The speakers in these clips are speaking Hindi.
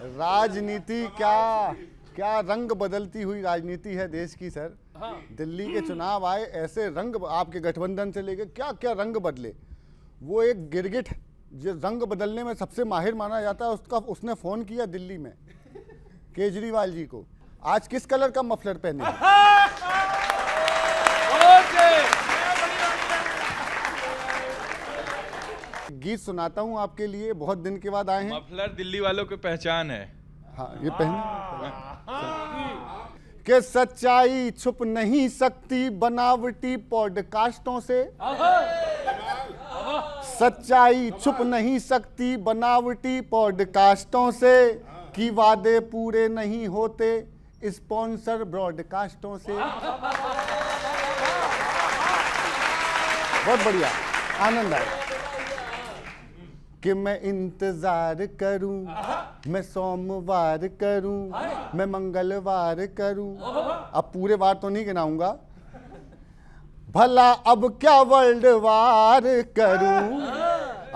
राजनीति क्या क्या रंग बदलती हुई राजनीति है देश की सर। दिल्ली के चुनाव आए, ऐसे रंग आपके गठबंधन से लेके क्या क्या रंग बदले। वो एक गिरगिट जो रंग बदलने में सबसे माहिर माना जाता है, उसने फोन किया दिल्ली में केजरीवाल जी को, आज किस कलर का मफलर पहने हैं? गीत सुनाता हूं आपके लिए, बहुत दिन के बाद आए हैं। मफलर दिल्ली वालों की पहचान है। हाँ, ये पहने कि सच्चाई छुप नहीं सकती बनावटी पॉडकास्टों से, सच्चाई छुप नहीं सकती बनावटी पॉडकास्टों से, कि वादे पूरे नहीं होते स्पॉन्सर ब्रॉडकास्टों से। बहुत बढ़िया, आनंद आया कि मैं इंतजार करूं, मैं सोमवार करूं, मैं मंगलवार करूं। अब पूरे वार तो नहीं गिनाऊंगा, भला अब क्या वर्ल्ड वार करूं।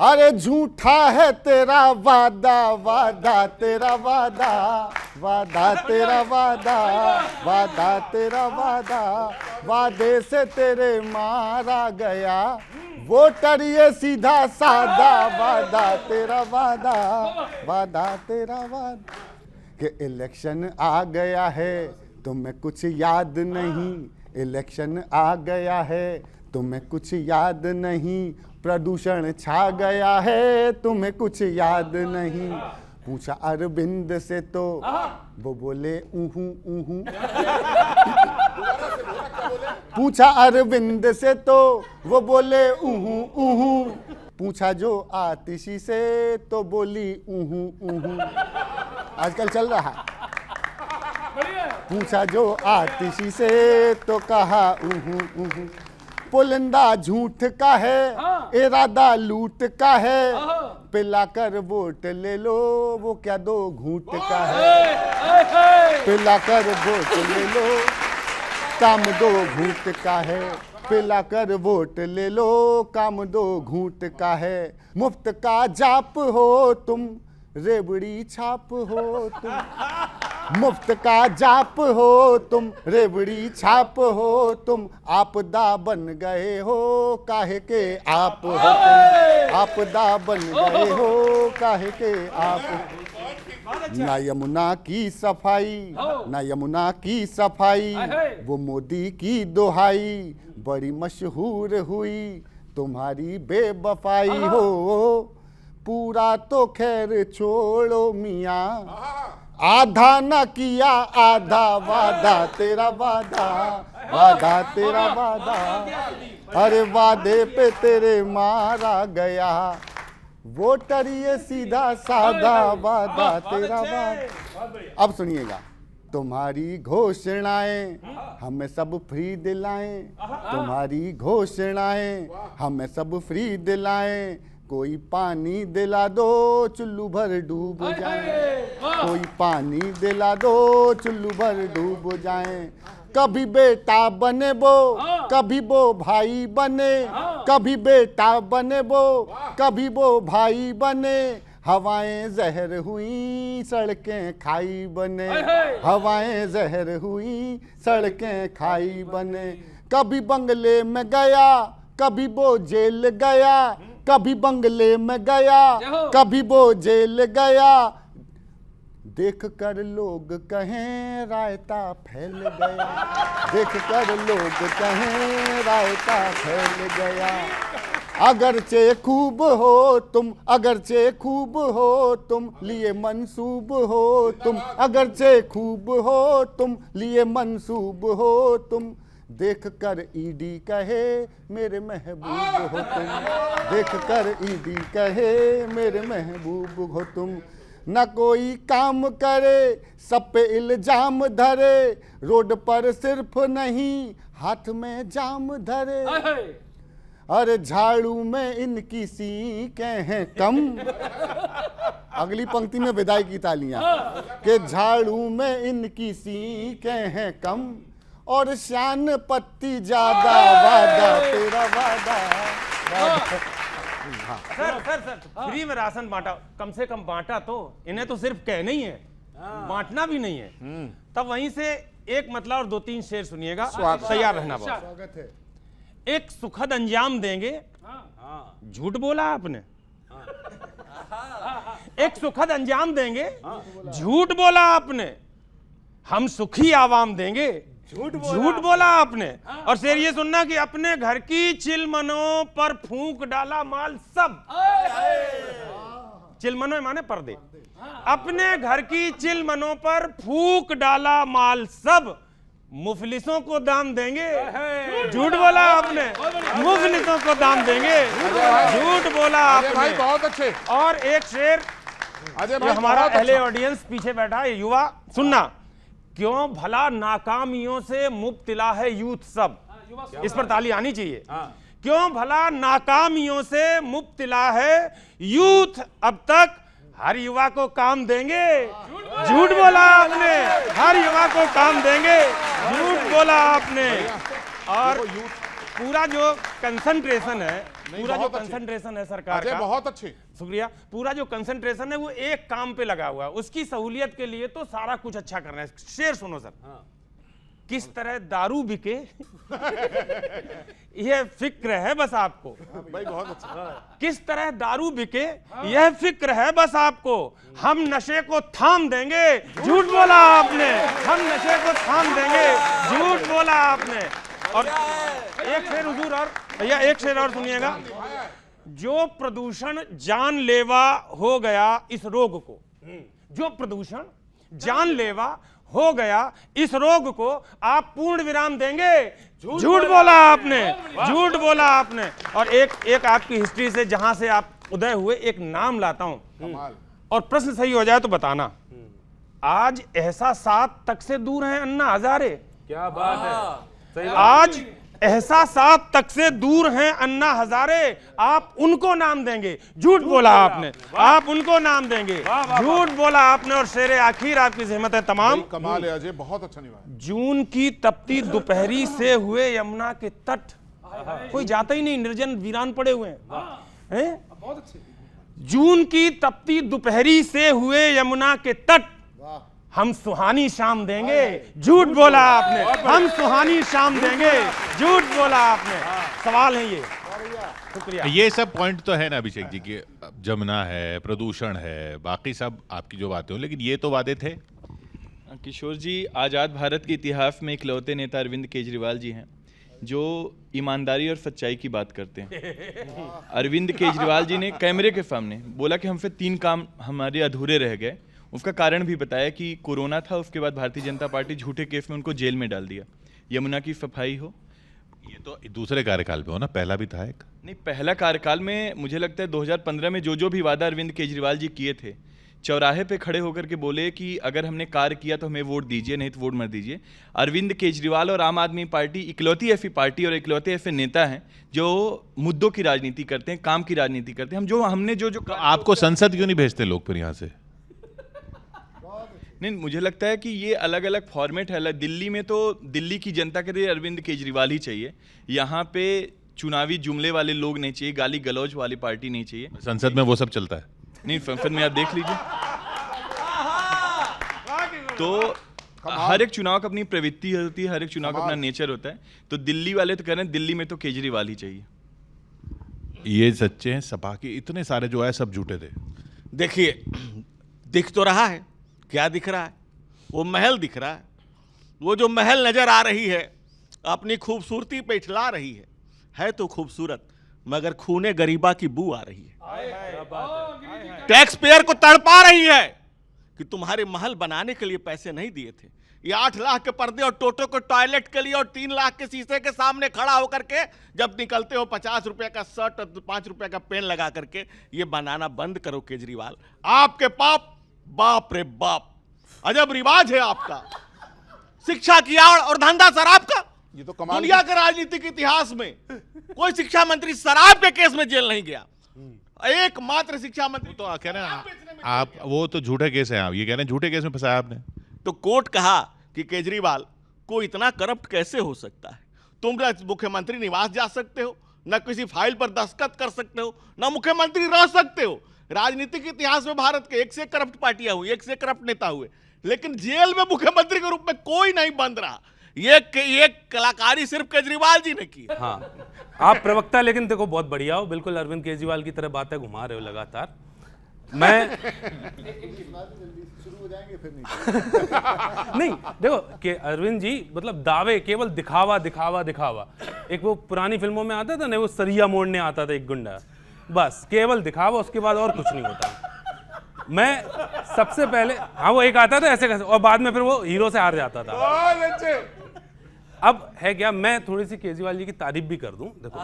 अरे झूठा है तेरा वादा, वादा तेरा वादा, वादा तेरा वादा, वादा तेरा वादा, वादे से तेरे मारा गया वोटर ये सीधा सादा, वादा तेरा वादा, वादा तेरा वादा। कि इलेक्शन आ गया है तुम्हें कुछ याद नहीं, इलेक्शन आ गया है तुम्हें कुछ याद नहीं, प्रदूषण छा गया है तुम्हें कुछ याद नहीं। पूछा अरविंद से तो वो बोले ऊहू ऊहू। पूछा अरविंद से तो वो बोले ऊहू ऊहू। पूछा जो आतिशी से तो बोली ऊहू ऊहू। आजकल चल रहा है। पूछा जो आतिशी से तो कहा ऊहू ऊहू। पुलिंदा झूठ का है, इरादा लूट का है, पिलाकर वोट ले लो वो क्या दो घूंट का है। पिलाकर वोट ले लो काम दो घूंट का है, पिलाकर वोट ले लो काम दो घूंट का है। मुफ्त का जाप हो तुम, रेवड़ी छाप हो तुम, मुफ्त का जाप हो तुम, रेवड़ी छाप हो तुम, आपदा बन गए हो काहे के आप हो तुम, आपदा बन गए हो काहे के आप। ना यमुना की सफाई, ना यमुना की सफाई, वो मोदी की दुहाई, बड़ी मशहूर हुई तुम्हारी बेवफाई हो। पूरा तो खैर छोड़ो मियाँ, आधा न किया आधा, वादा तेरा वादा, वादा तेरा वादा, अरे वादे पे तेरे मारा गया वोटर ये सीधा साधा, वादा तेरा वादा। अब सुनिएगा, तुम्हारी घोषणाएं हमें सब फ्री दिलाएं, तुम्हारी घोषणाएं हमें सब फ्री दिलाएं, कोई पानी दिला दो चुल्लू भर डूब जाए, कोई पानी दिला दो चुल्लू भर डूब जाए। कभी बेटा बने वो, कभी वो भाई बने, कभी बेटा बने वो, कभी वो भाई बने, हवाएं जहर हुई सड़कें खाई बने, हवाएं जहर हुई सड़कें खाई बने। कभी बंगले में गया, कभी वो जेल गया, कभी बंगले में गया, कभी वो जेल गया, देख कर लोग कहें रायता फैल गया, देख कर लोग कहें रायता फैल गया। अगरचे खूब हो तुम, अगरचे खूब हो तुम, लिए मंसूब हो तुम, अगरचे खूब हो तुम, लिए मंसूब हो तुम, देख कर ईडी कहे मेरे महबूब हो तुम, देख कर ईडी कहे मेरे महबूब हो तुम। न कोई काम करे सब पे इल्जाम धरे, रोड पर सिर्फ नहीं हाथ में जाम धरे, अरे झाड़ू में इनकी सीखें हैं कम। अगली पंक्ति में विदाई की तालियां कि झाड़ू में इनकी सीखें हैं कम, और शान पत्ती ज्यादा, वादा तेरा वादा, वादा सर फ्री में राशन बांटा, कम से कम बांटा तो, इन्हें तो सिर्फ कहना ही है, बांटना भी नहीं है। तब वहीं से एक मतलब और 2-3 शेर सुनिएगा, तैयार रहना बहुत। स्वागत है। एक सुखद अंजाम देंगे, झूठ बोला आपने। एक सुखद अंजाम देंगे, झूठ बोला आपने। हम सुखी आवाम देंगे, झूठ बोला आपने। और शेर ये सुनना कि अपने घर की चिलमनों पर फूंक डाला माल सब। चिलमनों माने पर्दे। अपने घर की चिलमनों पर फूंक डाला माल सब, मुफलिसों को दाम देंगे, झूठ बोला आपने। मुफलिसों को दाम देंगे, झूठ बोला आपने। बहुत अच्छे। और एक शेर, अजय ये भाई हमारा बहुत पहले अच्छा। ऑडियंस पीछे बैठा है, युवा सुनना। क्यों भला नाकामियों से मुब्तिला है यूथ सब, इस पर ताली आनी चाहिए। क्यों भला नाकामियों से मुब्तिला है यूथ अब तक, हर युवा को काम देंगे, झूठ बोला आपने। हर युवा को काम देंगे, झूठ बोला आपने। और पूरा जो कंसंट्रेशन है, पूरा जो बहुत अच्छे। कंसंट्रेशन है सरकार अजय का, बहुत अच्छे। शुक्रिया, पूरा जो कंसंट्रेशन है वो एक काम पे लगा हुआ है, उसकी सहूलियत के लिए तो सारा कुछ अच्छा करना है। शेर सुनो सर। किस तरह दारू बिके यह फिक्र है बस आपको। भाई बहुत अच्छा। किस तरह दारू बिके यह फिक्र है बस आपको। हम नशे को थाम देंगे, झूठ बोला आपने। हम नशे को थाम देंगे, झूठ बोला आपने। और एक शेर हुजूर, और भैया एक शेर और सुनिएगा। जो प्रदूषण जानलेवा हो गया इस रोग को, जो प्रदूषण जानलेवा हो गया इस रोग को आप पूर्ण विराम देंगे, झूठ बोला आपने। झूठ बोला आपने। और एक आपकी हिस्ट्री से, जहां से आप उदय हुए, एक नाम लाता हूं कमाल। और प्रश्न सही हो जाए तो बताना। आज एहसासात तक से दूर हैं अन्ना हजारे। क्या बात है। आज एहसासात तक से दूर हैं अन्ना हजारे, आप उनको नाम देंगे, झूठ बोला आपने। आप उनको नाम देंगे, झूठ बोला आपने। और शेरे आखिर आपकी ज़हमत है तमाम। कमाल है अजय, बहुत अच्छा निभाया। जून की तपती दोपहरी से हुए यमुना के तट, कोई जाता ही नहीं, निर्जन वीरान पड़े हुए हैं। बहुत अच्छे। जून की तपती दोपहरी से हुए यमुना के तट, हम सुहानी शाम देंगे, झूठ बोला आपने। हम सुहानी शाम देंगे, झूठ बोला आपने। सवाल है ये। शुक्रिया। ये सब पॉइंट तो है ना अभिषेक जी की, जमुना है, प्रदूषण है, बाकी सब आपकी जो बातें हो, लेकिन ये तो वादे थे। किशोर जी, आज़ाद भारत के इतिहास में इकलौते नेता अरविंद केजरीवाल जी हैं जो ईमानदारी और सच्चाई की बात करते हैं। अरविंद केजरीवाल जी ने कैमरे के सामने बोला कि हमसे 3 काम हमारे अधूरे रह गए। उसका कारण भी बताया कि कोरोना था, उसके बाद भारतीय जनता पार्टी झूठे केस में उनको जेल में डाल दिया। यमुना की सफाई हो। ये तो दूसरे कार्यकाल में हो ना, पहला भी था एक। नहीं, पहला कार्यकाल में मुझे लगता है 2015 में जो भी वादा अरविंद केजरीवाल जी किए थे, चौराहे पे खड़े होकर के बोले कि अगर हमने कार्य किया तो हमें वोट दीजिए, नहीं तो वोट मत दीजिए। अरविंद केजरीवाल और आम आदमी पार्टी इकलौती ऐसी पार्टी और इकलौते ऐसे नेता हैं जो मुद्दों की राजनीति करते हैं, काम की राजनीति करते हैं। हमने जो तो आपको संसद क्यों नहीं भेजते लोग फिर यहाँ से? नहीं, मुझे लगता है कि ये अलग अलग फॉर्मेट है। दिल्ली में तो दिल्ली की जनता के लिए अरविंद केजरीवाल ही चाहिए। यहाँ पे चुनावी जुमले वाले लोग नहीं चाहिए, गाली गलौज वाली पार्टी नहीं चाहिए। संसद में वो सब चलता है। नहीं, संसद में आप देख लीजिए तो हर एक चुनाव का अपनी प्रवृत्ति होती है, हर एक चुनाव का अपना नेचर होता है। तो दिल्ली वाले तो कह रहे हैं दिल्ली में तो केजरीवाल ही चाहिए। ये सच्चे हैं, सपा के इतने सारे जो है सब झूठे थे। देखिए, दिख तो रहा है, क्या दिख रहा है? वो महल दिख रहा है। वो जो महल नजर आ रही है अपनी खूबसूरती पे इठला रही है तो खूबसूरत, मगर खूने गरीबा की बू आ रही है। टैक्स पेयर को तड़पा रही है कि तुम्हारे महल बनाने के लिए पैसे नहीं दिए थे। ये 8 लाख के पर्दे और टोटो को टॉयलेट के लिए और 3 लाख के शीशे के सामने खड़ा होकर के जब निकलते हो 50 रुपए का शर्ट और 5 रुपए का पेन लगा करके, ये बनाना बंद करो केजरीवाल। आपके पाप, बाप रे बाप, अजब रिवाज है आपका। शिक्षा की आड़ और धंधा शराब का। ये तो कमाल दुनिया के राजनीतिक इतिहास में कोई शिक्षा मंत्री शराब के केस में जेल नहीं गया। एकमात्र शिक्षा मंत्री तो कह रहे हैं आप, वो तो झूठे केस है। आप ये कह रहे हैं झूठे केस में फंसाया आपने। तो कोर्ट कहा कि केजरीवाल को इतना करप्ट कैसे हो सकता है? तुम मुख्यमंत्री निवास जा सकते हो, न किसी फाइल पर दस्तखत कर सकते हो, न मुख्यमंत्री रह सकते हो। राजनीतिक इतिहास में भारत के एक से करप्ट पार्टियां हुई, एक से करप्ट नेता हुए, लेकिन जेल में मुख्यमंत्री के रूप में कोई नहीं बंद रहा। ये कलाकारी सिर्फ केजरीवाल जी ने की। हाँ, आप प्रवक्ता लेकिन देखो बहुत बढ़िया हो, बिल्कुल अरविंद केजरीवाल की तरह बातें घुमा रहे हो लगातार। मैं शुरू हो जाएंगे फिर नहीं। नहीं देखो कि अरविंद जी मतलब दावे केवल दिखावा दिखावा दिखावा। एक वो पुरानी फिल्मों में आता था ना, वो सरिया मोड़ने आता था एक गुंडा, बस केवल दिखावा, उसके बाद और कुछ नहीं होता। मैं सबसे पहले हाँ वो एक आता था ऐसे और बाद में फिर वो हीरो से हार जाता था। बहुत अच्छे। अब है क्या, मैं थोड़ी सी केजरीवाल जी की तारीफ भी कर दूं देखो,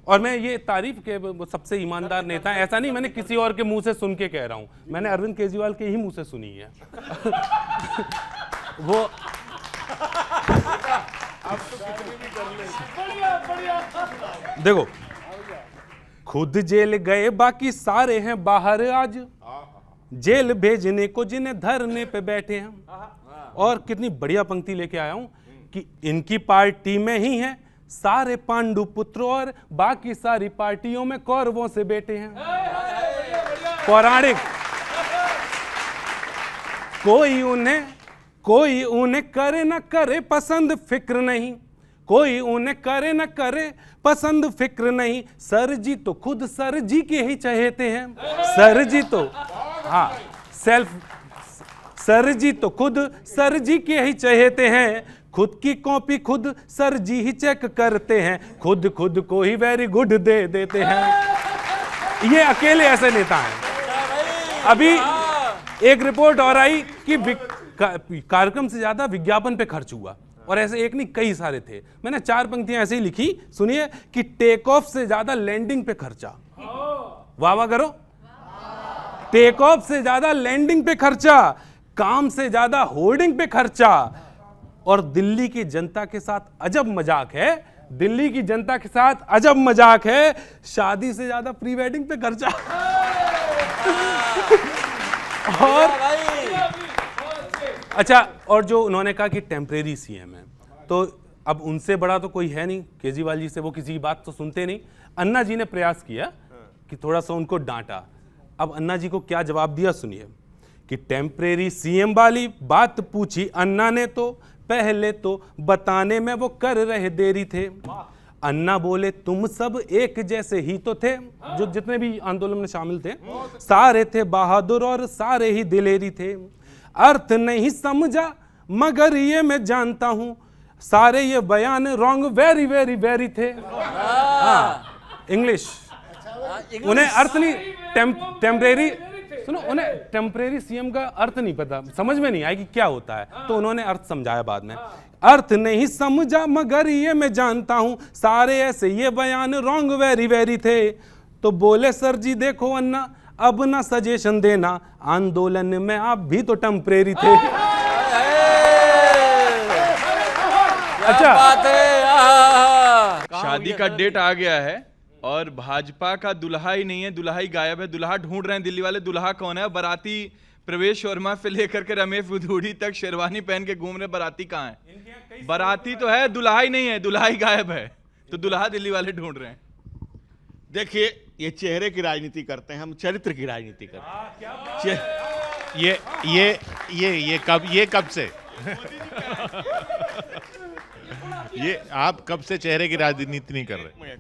और मैं ये तारीफ के वो सबसे ईमानदार नेता है ऐसा नहीं मैंने किसी और के मुंह से सुन के कह रहा हूं, मैंने अरविंद केजरीवाल के ही मुंह से सुनी है। वो देखो, खुद जेल गए बाकी सारे हैं बाहर आज, जेल भेजने को जिन्हें धरने पे बैठे हैं। और कितनी बढ़िया पंक्ति लेके आया हूं कि इनकी पार्टी में ही है सारे पांडु पुत्र और बाकी सारी पार्टियों में कौरवों से बेटे हैं। पौराणिक कोई उन्हें करे न करे पसंद फिक्र नहीं, कोई उन्हें करे न करे पसंद फिक्र नहीं, सर जी तो खुद सर जी के ही चहेते हैं। सर जी तो हाँ सर जी तो खुद सर जी के ही चहेते हैं, खुद की कॉपी खुद सर जी ही चेक करते हैं, खुद को ही वेरी गुड दे देते हैं। ये अकेले ऐसे नेता हैं। अभी एक रिपोर्ट और आई कि कार्यक्रम से ज्यादा विज्ञापन पे खर्च हुआ, और ऐसे एक नहीं कई सारे थे। मैंने 4 पंक्तियां ऐसे ही लिखी, सुनिए कि टेक ऑफ से ज्यादा लैंडिंग पे खर्चा। वाह वाह करो। टेक ऑफ से ज्यादा लैंडिंग पे खर्चा, काम से ज्यादा होर्डिंग पे खर्चा। और दिल्ली की जनता के साथ अजब मजाक है, दिल्ली की जनता के साथ अजब मजाक है, शादी से ज्यादा प्री वेडिंग पे खर्चा। और अच्छा, और जो उन्होंने कहा कि टेम्परेरी सीएम है, तो अब उनसे बड़ा तो कोई है नहीं केजरीवाल जी से, वो किसी की बात तो सुनते नहीं। अन्ना जी ने प्रयास किया कि थोड़ा सा उनको डांटा। अब अन्ना जी को क्या जवाब दिया सुनिए कि टेम्परेरी सीएम वाली बात पूछी अन्ना ने तो पहले तो बताने में वो कर रहे देरी थे। अन्ना बोले तुम सब एक जैसे ही तो थे, जो जितने भी आंदोलन में शामिल थे सारे थे बहादुर और सारे ही दिलेरी थे। अर्थ नहीं समझा मगर ये मैं जानता हूं, सारे ये बयान रॉन्ग वेरी वेरी वेरी थे। इंग्लिश उन्हें अर्थ नहीं, टेम्परेरी सुनो, उन्हें टेम्परेरी सीएम का अर्थ नहीं पता, समझ में नहीं आया कि क्या होता है, तो उन्होंने अर्थ समझाया बाद में। अर्थ नहीं समझा मगर ये मैं जानता हूं, सारे ऐसे ये बयान रॉन्ग वेरी वेरी थे। तो बोले सर जी देखो अन्ना अब ना सजेशन देना, आंदोलन में आप भी तो टेम्परेरी थे। अच्छा, शादी का डेट आ गया है और भाजपा का दुल्हा ही नहीं है, दुल्हा ही गायब है। दुल्हा ढूंढ रहे हैं दिल्ली वाले, दुल्हा कौन है? बाराती प्रवेश वर्मा से लेकर के रमेश बुधूड़ी तक शेरवानी पहन के घूम रहे, बाराती कहाँ है? बाराती तो है, दुल्हा ही नहीं है, दुल्हा ही गायब है। तो दुल्हा दिल्ली वाले ढूंढ रहे हैं। देखिए, ये चेहरे की राजनीति करते हैं, हम चरित्र की राजनीति करते हैं। ये कब से ये आप कब से चेहरे की राजनीति नहीं कर रहे?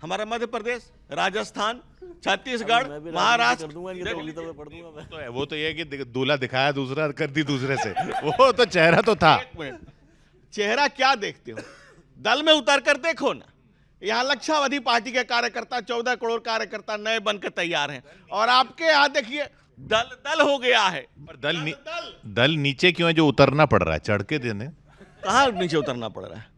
हमारा मध्य प्रदेश, राजस्थान, छत्तीसगढ़, महाराष्ट्र, तो वो तो ये कि दूल्हा दिखाया दूसरा, कर दी दूसरे से, वो तो चेहरा तो था। चेहरा क्या देखते हो? दल में उतर कर देखो ना, यहाँ लक्षावधि पार्टी के कार्यकर्ता 14 करोड़ कार्यकर्ता नए बनकर तैयार हैं, और आपके यहाँ देखिए दल हो गया है। और दल नीचे क्यों है जो उतरना पड़ रहा है? चढ़ के देने कहाँ नीचे उतरना पड़ रहा है?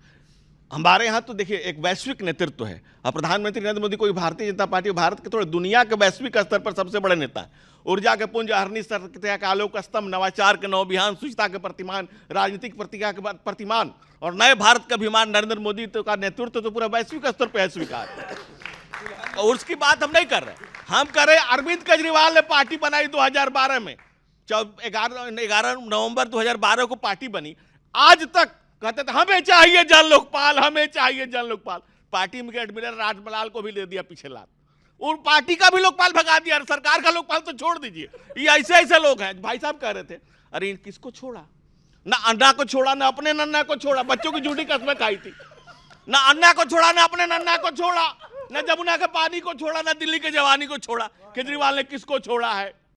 हमारे यहाँ तो देखिए एक वैश्विक नेतृत्व है, और प्रधानमंत्री नरेंद्र मोदी कोई भारतीय जनता पार्टी भारत के थोड़े दुनिया के वैश्विक स्तर पर सबसे बड़े नेता है। ऊर्जा के पुंज, अहरनी सत्या के आलोक स्तंभ, नवाचार के नवबिहान, शुचिता के प्रतिमान, राजनीतिक प्रतिज्ञा के प्रतिमान और नए भारत का अभिमान नरेंद्र मोदी तो का नेतृत्व तो पूरा वैश्विक स्तर पर है स्वीकार। और उसकी बात हम नहीं कर रहे, हम कर रहे अरविंद केजरीवाल ने पार्टी बनाई 2012 में, 11 नवंबर 2012 को पार्टी बनी। आज तक कहते थे हमें चाहिए जन लोकपाल, हमें चाहिए जन लोकपाल। पार्टी में एडमिरल राजमलाल को भी दे दिया पीछे लात, और पार्टी का भी लोकपाल भगा दिया, सरकार का लोकपाल तो छोड़ दीजिए। ये ऐसे ऐसे लोग हैं। भाई साहब कह रहे थे अरे किसको छोड़ा, ना अन्ना को छोड़ा, ना अपने नन्ना को छोड़ा, बच्चों की झूठी कस्में खाई थी, ना अन्ना को छोड़ा, ना अपने नन्ना को छोड़ा, ना जमुना के पानी को छोड़ा, ना दिल्ली के जवानी को छोड़ा। केजरीवाल ने किसको छोड़ा है?